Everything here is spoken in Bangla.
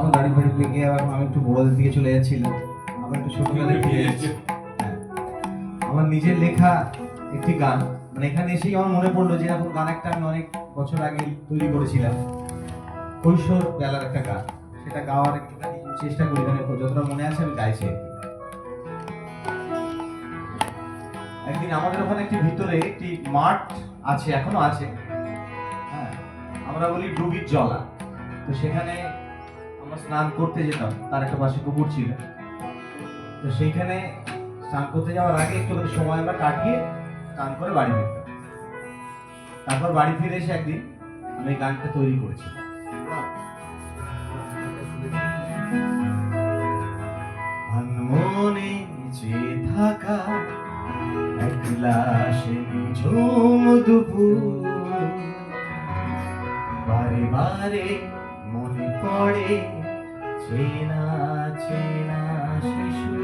আমার গাড়ি ফাড়ি পেকে আবার আমি একটু বড়দের দিকে চলে যাচ্ছিলাম। আমার একটু ছোটবেলায় হ্যাঁ, আমার নিজের লেখা একটি গান, মানে এখানে এসেই আমার মনে পড়লো যে এরকম গান একটা আমি অনেক বছর আগে তৈরি করেছিলাম, কৈশোর বেলার একটা গান। সেটা গাওয়ার একটুখানি চেষ্টা করি, মানে যতটা মনে আছে আমি গাইছি। একদিন আমাদের ওখানে একটি ভিতরে একটি মাঠ আছে, এখনো আছে, হ্যাঁ, আমরা বলি ডুবির জলা। তো সেখানে আমরা স্নান করতে যেতাম, তার একটা পাশে পুকুর ছিল। তো সেইখানে স্নান করতে যাওয়ার আগে একটু সময় আমরা কাটিয়ে স্নান করে বাড়ি ফিরতাম। তারপর বাড়ি ফিরে এসে একদিন আমি এই গানটা তৈরি করেছি। মনে যে থাকা এক গ্লাসে নিঝুম দুপুর, বারে বারে মনে পড়ে চেনা চেনা শিশু।